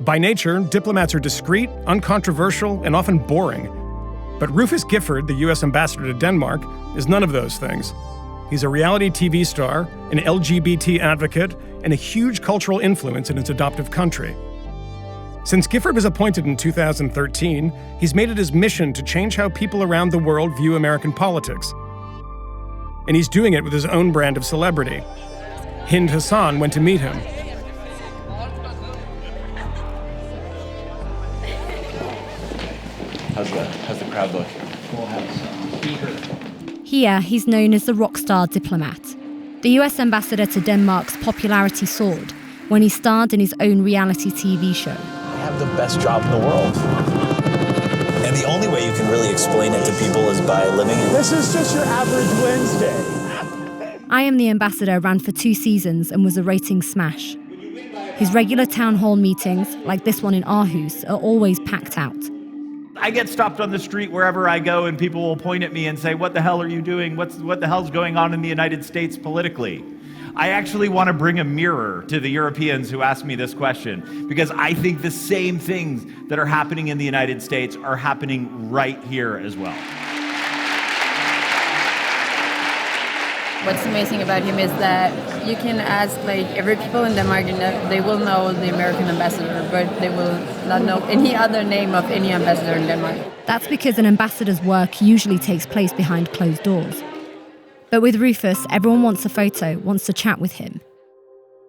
By nature, diplomats are discreet, uncontroversial, and often boring. But Rufus Gifford, the U.S. ambassador to Denmark, is none of those things. He's a reality TV star, an LGBT advocate, and a huge cultural influence in his adoptive country. Since Gifford was appointed in 2013, he's made it his mission to change how people around the world view American politics. And he's doing it with his own brand of celebrity. Hind Hassan went to meet him. How's the crowd look? Here, he's known as the Rockstar diplomat. The US ambassador to Denmark's popularity soared when he starred in his own reality TV show. I have the best job in the world. And the only way you can really explain it to people is by living it. This is just your average Wednesday. I Am the Ambassador ran for 2 seasons and was a ratings smash. His regular town hall meetings, like this one in Aarhus, are always packed out. I get stopped on the street wherever I go and people will point at me and say, "What the hell are you doing? What the hell's going on in the United States politically?" I actually want to bring a mirror to the Europeans who ask me this question, because I think the same things that are happening in the United States are happening right here as well. What's amazing about him is that you can ask every people in Denmark, they will know the American ambassador, but they will not know any other name of any ambassador in Denmark. That's because an ambassador's work usually takes place behind closed doors. But with Rufus, everyone wants a photo, wants to chat with him.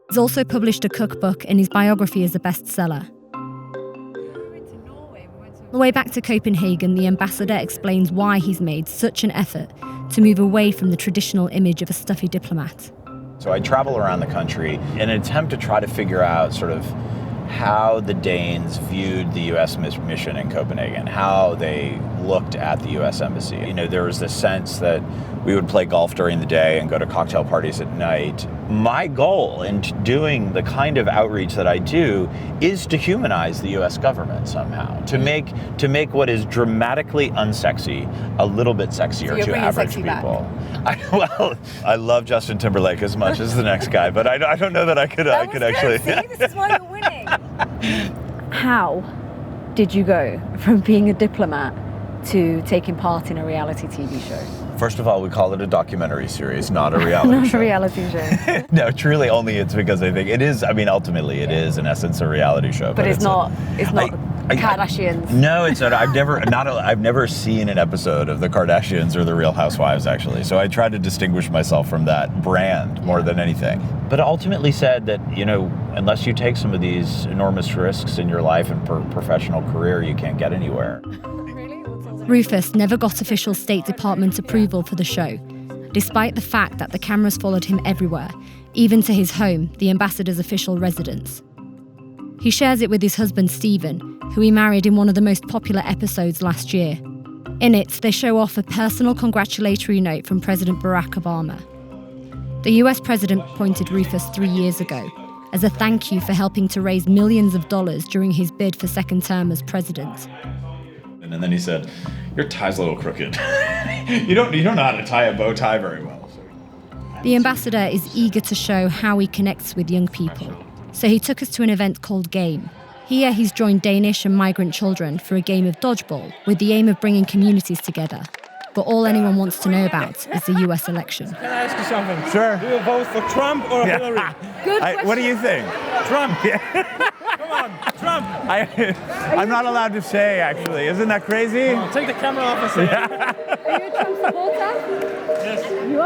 He's also published a cookbook, and his biography is a bestseller. On the way back to Copenhagen, the ambassador explains why he's made such an effort to move away from the traditional image of a stuffy diplomat. So I travel around the country in an attempt to try to figure out sort of how the Danes viewed the U.S. mission in Copenhagen, how they looked at the U.S. Embassy. You know, there was this sense that we would play golf during the day and go to cocktail parties at night. My goal in doing the kind of outreach that I do is to humanize the U.S. government somehow, to make what is dramatically unsexy a little bit sexier to average people. I love Justin Timberlake as much as the next guy, but I don't know that I could actually. See, this is why you're winning. How did you go from being a diplomat to taking part in a reality TV show? First of all, we call it a documentary series, not a reality show. Not a reality show. No, truly only it's because I think it is, it is in essence a reality show. But it's not Kardashians. No, it's not. I've never seen an episode of the Kardashians or the Real Housewives, actually. So I try to distinguish myself from that brand more than anything. But ultimately said that, unless you take some of these enormous risks in your life and professional career, you can't get anywhere. Rufus never got official State Department approval for the show, despite the fact that the cameras followed him everywhere, even to his home, the ambassador's official residence. He shares it with his husband Stephen, who he married in one of the most popular episodes last year. In it, they show off a personal congratulatory note from President Barack Obama. The US president appointed Rufus 3 years ago as a thank you for helping to raise millions of dollars during his bid for second term as president. And then he said, "Your tie's a little crooked. you don't know how to tie a bow tie very well." The ambassador is eager to show how he connects with young people. So he took us to an event called Game. Here he's joined Danish and migrant children for a game of dodgeball with the aim of bringing communities together. But all anyone wants to know about is the US election. Can I ask you something? Sure. Do you vote for Trump or Hillary? Good question. What do you think? Trump. Come on, Trump. I'm not allowed to say, actually. Isn't that crazy? Take the camera off and say. Are you a Trump supporter? Yes. You